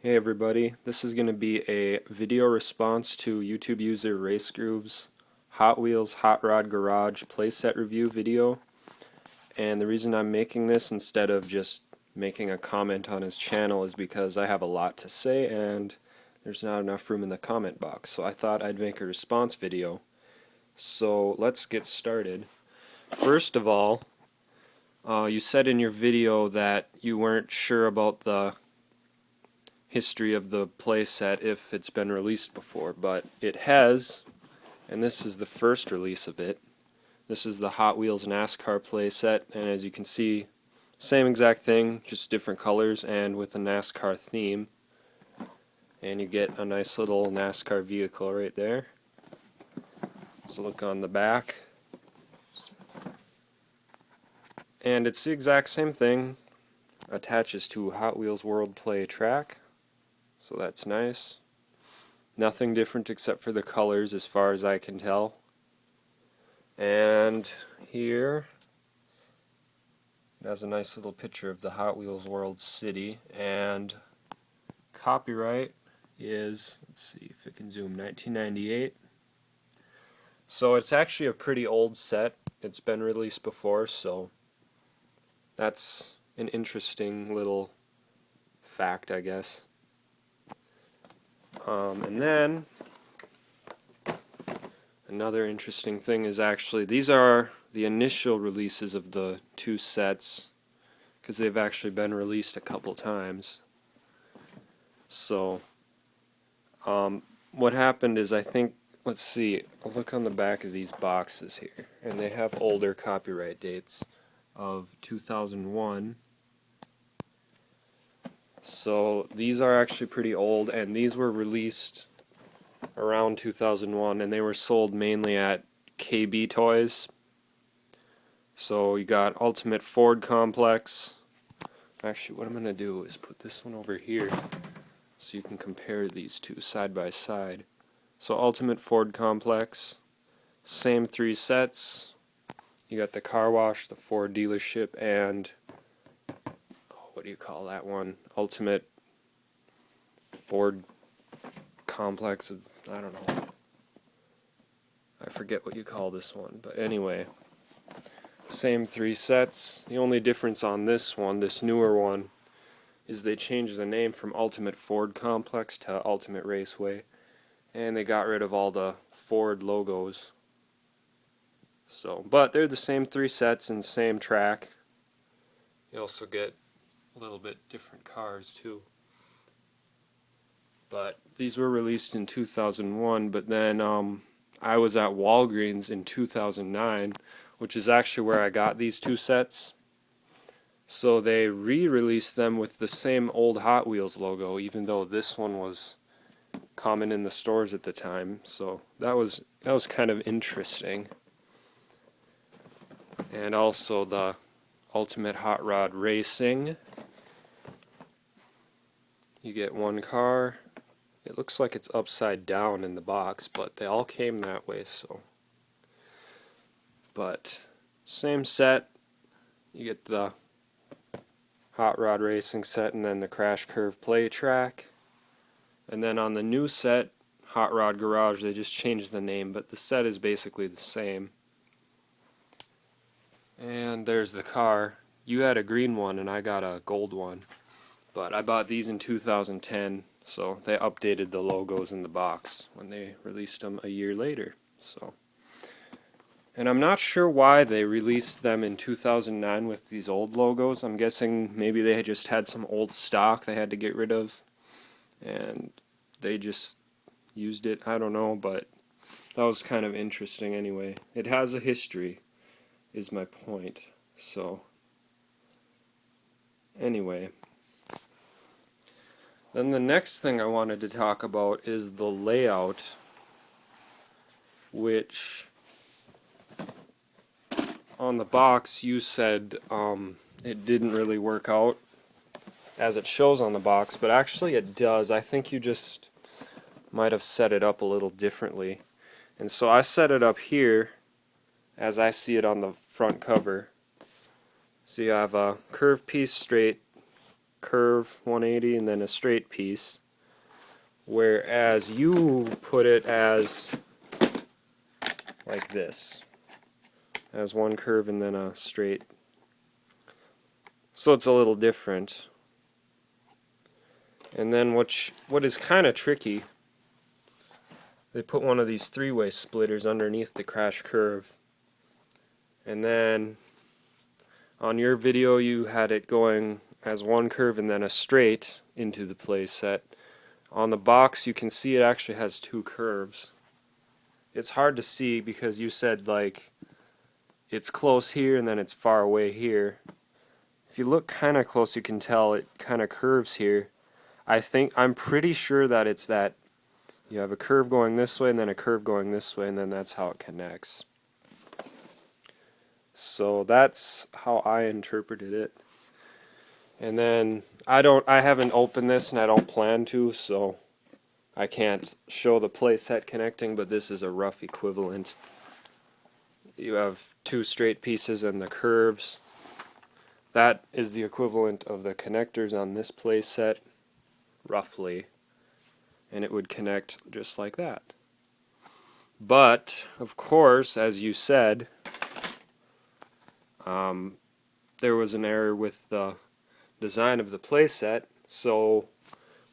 Hey everybody, this is going to be a video response to YouTube user Race Groove's Hot Wheels Hot Rod Garage playset review video. And the reason I'm making this instead of just making a comment on his channel is because I have a lot to say and there's not enough room in the comment box. So I thought I'd make a response video. So let's get started. First of all, you said in your video that you weren't sure about the history of the playset if it's been released before, but it has, and this is the first release of it. This is the Hot Wheels Nascar playset, and as you can see, same exact thing, just different colors and with a NASCAR theme. And you get a nice little NASCAR vehicle right there. Let's look on the back. And it's the exact same thing. Attaches to Hot Wheels World Play track. So that's nice. Nothing different except for the colors as far as I can tell. And here it has a nice little picture of the Hot Wheels World City, and copyright is, let's see if it can zoom, 1998. So it's actually a pretty old set. It's been released before, so that's an interesting little fact, I guess. And then another interesting thing is actually these are the initial releases of the two sets, because they've actually been released a couple times. So what happened is, I think, let's see, I'll look on the back of these boxes here, and they have older copyright dates of 2001. So these are actually pretty old, and these were released around 2001, and they were sold mainly at KB Toys. So you got Ultimate Ford Complex. Actually, what I'm going to do is put this one over here so you can compare these two side by side. So Ultimate Ford Complex, same three sets. You got the car wash, the Ford dealership, and what do you call that one? Ultimate Ford Complex of, I don't know. I forget what you call this one, but anyway, same three sets. The only difference on this one, this newer one, is they changed the name from Ultimate Ford Complex to Ultimate Raceway, and they got rid of all the Ford logos. So, but they're the same three sets and same track. You also get a little bit different cars too. But these were released in 2001, but then I was at Walgreens in 2009, which is actually where I got these two sets. So they re-released them with the same old Hot Wheels logo, even though this one was common in the stores at the time. So that was kind of interesting. And also the Ultimate Hot Rod Racing. You get one car. It looks like it's upside down in the box, but they all came that way, so. But same set. You get the Hot Rod Racing set and then the Crash Curve Play track. And then on the new set, Hot Rod Garage, they just changed the name, but the set is basically the same. And there's the car. You had a green one and I got a gold one. But I bought these in 2010, so they updated the logos in the box when they released them a year later. So, and I'm not sure why they released them in 2009 with these old logos. I'm guessing maybe they just had some old stock they had to get rid of, and they just used it. I don't know, but that was kind of interesting anyway. It has a history, is my point. So, anyway. Then the next thing I wanted to talk about is the layout, which on the box you said it didn't really work out as it shows on the box, but actually it does. I think you just might have set it up a little differently. And so I set it up here as I see it on the front cover. So you have a curved piece straight, curve 180 and then a straight piece, whereas you put it as like this, as one curve and then a straight. So it's a little different. And then what is kind of tricky, they put one of these three-way splitters underneath the crash curve. And then on your video you had it going as one curve and then a straight into the playset. On the box you can see it actually has two curves. It's hard to see because you said like it's close here and then it's far away here. If you look kind of close you can tell it kind of curves here. I'm pretty sure that it's that you have a curve going this way and then a curve going this way and then that's how it connects. So that's how I interpreted it. And then I haven't opened this and I don't plan to, so I can't show the playset connecting, but this is a rough equivalent. You have two straight pieces and the curves. That is the equivalent of the connectors on this playset, roughly. And it would connect just like that. But, of course, as you said, there was an error with the design of the playset. So,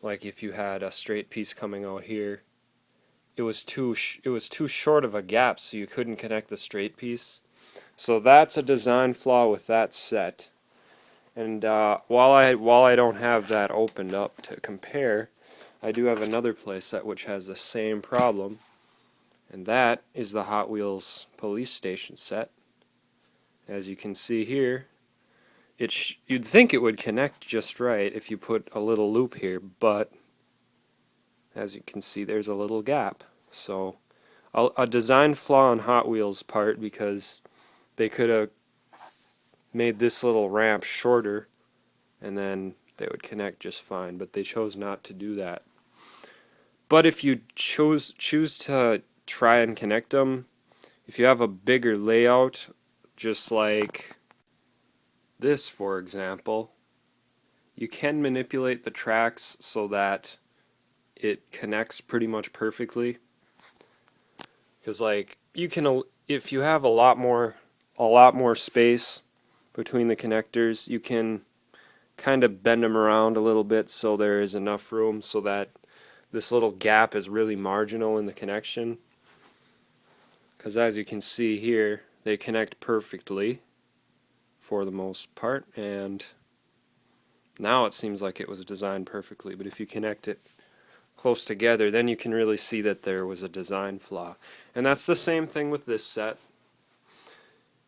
like if you had a straight piece coming out here, it was too short of a gap, so you couldn't connect the straight piece. So that's a design flaw with that set. And while I don't have that opened up to compare, I do have another playset which has the same problem, and that is the Hot Wheels police station set. As you can see here, you'd think it would connect just right if you put a little loop here, but as you can see there's a little gap. So a design flaw on Hot Wheels' part, because they could have made this little ramp shorter and then they would connect just fine, but they chose not to do that. But if you choose to try and connect them, if you have a bigger layout, just like this for example, you can manipulate the tracks so that it connects pretty much perfectly. Because like you can, if you have a lot more space between the connectors, you can kind of bend them around a little bit so there is enough room so that this little gap is really marginal in the connection. Because as you can see here, they connect perfectly for the most part, and now it seems like it was designed perfectly. But if you connect it close together, then you can really see that there was a design flaw. And that's the same thing with this set.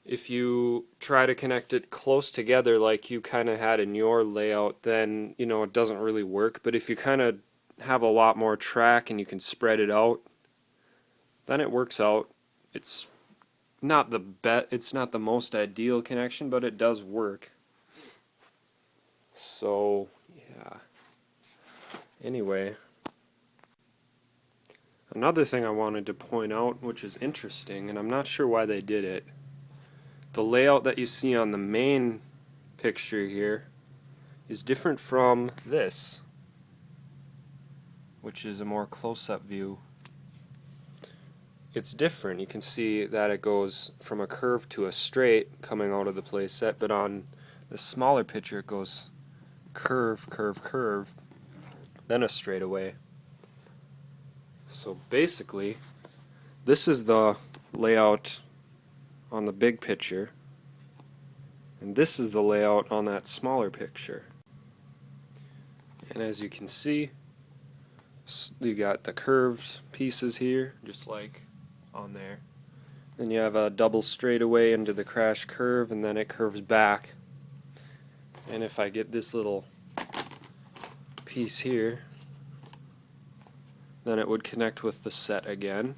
If you try to connect it close together like you kind of had in your layout, then it doesn't really work. But if you kind of have a lot more track and you can spread it out, then it works out. It's not the most ideal connection, but it does work. So yeah. Anyway, another thing I wanted to point out, which is interesting, and I'm not sure why they did it. The layout that you see on the main picture here is different from this, which is a more close-up view. It's different. You can see that it goes from a curve to a straight coming out of the playset, but on the smaller picture it goes curve, curve, curve, then a straightaway. So basically, this is the layout on the big picture, and this is the layout on that smaller picture. And as you can see, you got the curved pieces here, just like on there. Then you have a double straightaway into the crash curve, and then it curves back. And if I get this little piece here, then it would connect with the set again,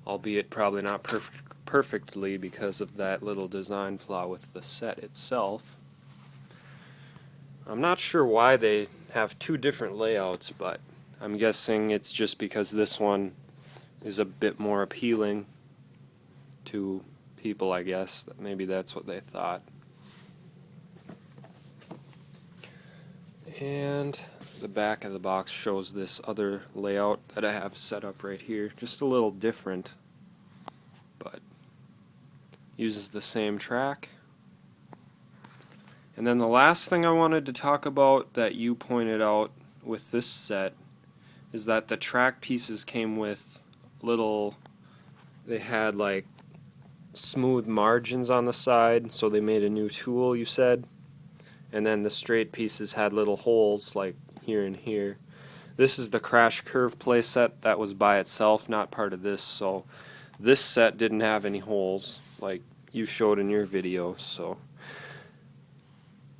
albeit probably not perfectly because of that little design flaw with the set itself. I'm not sure why they have two different layouts, but I'm guessing it's just because this one is a bit more appealing to people, I guess. Maybe that's what they thought. And the back of the box shows this other layout that I have set up right here, just a little different, but uses the same track. And then the last thing I wanted to talk about that you pointed out with this set is that the track pieces came with they had like smooth margins on the side, so they made a new tool, you said. And then the straight pieces had little holes like here and here. This is the Crash Curve playset that was by itself, not part of this, so this set didn't have any holes like you showed in your video. So,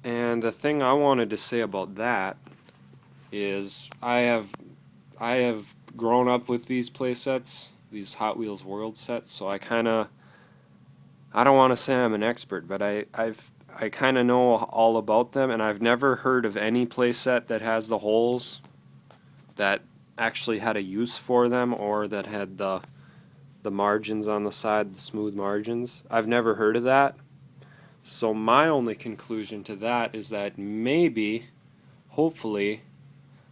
and the thing I wanted to say about that is I have grown up with these playsets, these Hot Wheels World sets, so I don't want to say I'm an expert, but I kind of know all about them, and I've never heard of any playset that has the holes that actually had a use for them, or that had the margins on the side, the smooth margins. I've never heard of that. So my only conclusion to that is that maybe, hopefully,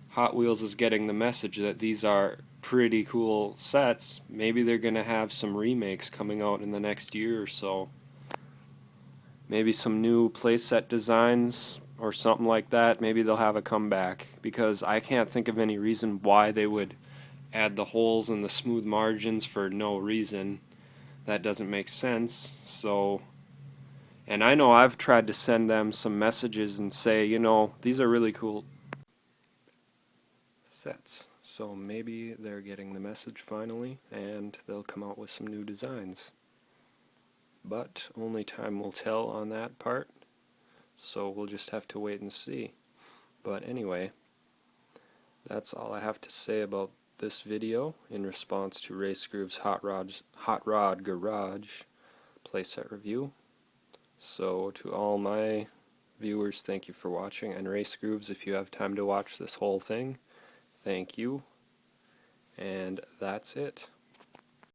Hot Wheels is getting the message that these are pretty cool sets. Maybe they're going to have some remakes coming out in the next year or so. Maybe some new playset designs or something like that. Maybe they'll have a comeback, because I can't think of any reason why they would add the holes and the smooth margins for no reason. That doesn't make sense. So, and I know I've tried to send them some messages and say, you know, these are really cool sets. So maybe they're getting the message finally, and they'll come out with some new designs. But only time will tell on that part, so we'll just have to wait and see. But anyway, that's all I have to say about this video in response to Ray Scroove's Hot Rod Garage playset review. So to all my viewers, thank you for watching, and Ray Scrooves, if you have time to watch this whole thing, thank you. And that's it.